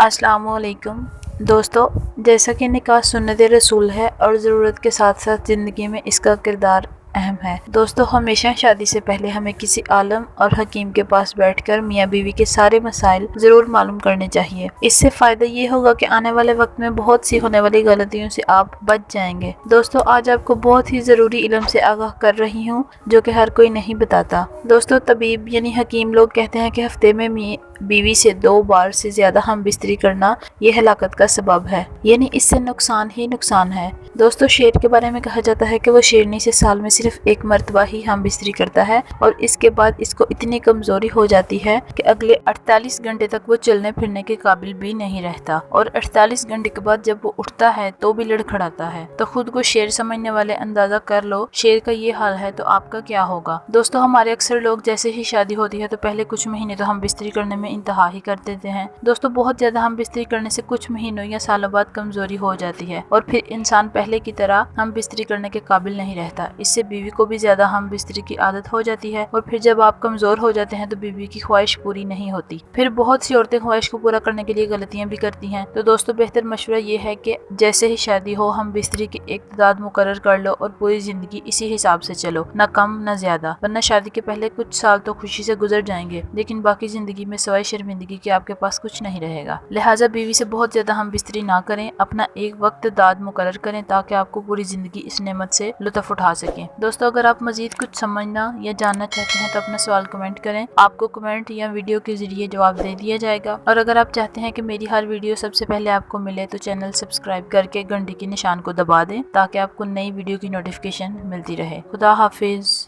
अस्सलाम वालेकुम दोस्तों, जैसा कि निकाह सुन्नत रसूल है और ज़रूरत के साथ साथ ज़िंदगी में इसका किरदार अहम है। दोस्तों, हमेशा शादी से पहले हमें किसी आलम और हकीम के पास बैठकर मियाँ बीवी के सारे मसाइल ज़रूर मालूम करने चाहिए। इससे फ़ायदा ये होगा कि आने वाले वक्त में बहुत सी होने वाली गलतियों से आप बच जाएंगे। दोस्तों, आज आपको बहुत ही ज़रूरी इल्म से आगाह कर रही हूँ जो कि हर कोई नहीं बताता। दोस्तों, तबीब यानी हकीम लोग कहते हैं कि हफ्ते में बीवी से 2 बार से ज़्यादा हम बिस्तरी करना ये हलाकत का सबब है, यानी इससे नुकसान ही नुकसान है। दोस्तों, शेर के बारे में कहा जाता है कि वो शेरनी से साल में सिर्फ 1 मरतबा ही हम बिस्तरी करता है और इसके बाद इसको इतनी कमज़ोरी हो जाती है कि अगले 48 घंटे तक वो चलने फिरने के काबिल भी नहीं रहता और 48 घंटे के बाद जब वो उठता है तो भी लड़खड़ाता है। तो खुद को शेर समझने वाले अंदाज़ा कर लो, शेर का ये हाल है तो आपका क्या होगा। दोस्तों, हमारे अक्सर लोग जैसे ही शादी होती है तो पहले कुछ महीने तो हम बिस्तरी करने में इंतहा ही कर देते हैं। दोस्तों, बहुत ज्यादा हम बिस्तरी करने से कुछ महीनों या सालों बाद कमजोरी हो जाती है और फिर इंसान पहले की तरह हम बिस्तरी करने के काबिल नहीं रहता। इससे बीवी को भी ज्यादा हम बिस्तरी की आदत हो जाती है और फिर जब आप कमजोर हो जाते हैं तो बीवी की ख्वाहिश पूरी नहीं होती। फिर बहुत सी औरतें ख्वाहिश को पूरा करने के लिए गलतियां भी करती हैं। तो दोस्तों, बेहतर मशवरा ये है कि जैसे ही शादी हो हम बिस्तरी की एक तादाद मुकर्रर कर लो और पूरी जिंदगी इसी हिसाब से चलो, न कम न ज्यादा, वरना शादी के पहले कुछ साल तो खुशी से गुजर जाएंगे लेकिन बाकी जिंदगी में सवाए शर्मिंदगी कि आपके पास कुछ नहीं रहेगा। लिहाजा बीवी से बहुत ज्यादा हम बिस्तरी ना करें, अपना एक वक्त दाद मुकर्रर करें ताकि आपको पूरी जिंदगी इस नेमत से लुत्फ उठा सकें। दोस्तों, अगर आप मजीद कुछ समझना या जानना चाहते हैं तो अपना सवाल कमेंट करें, आपको कमेंट या वीडियो के जरिए जवाब दे दिया जाएगा। और अगर आप चाहते हैं कि मेरी हर वीडियो सबसे पहले आपको मिले तो चैनल सब्सक्राइब करके घंटी के निशान को दबा दें ताकि आपको नई वीडियो की नोटिफिकेशन मिलती रहे। खुदा हाफिज।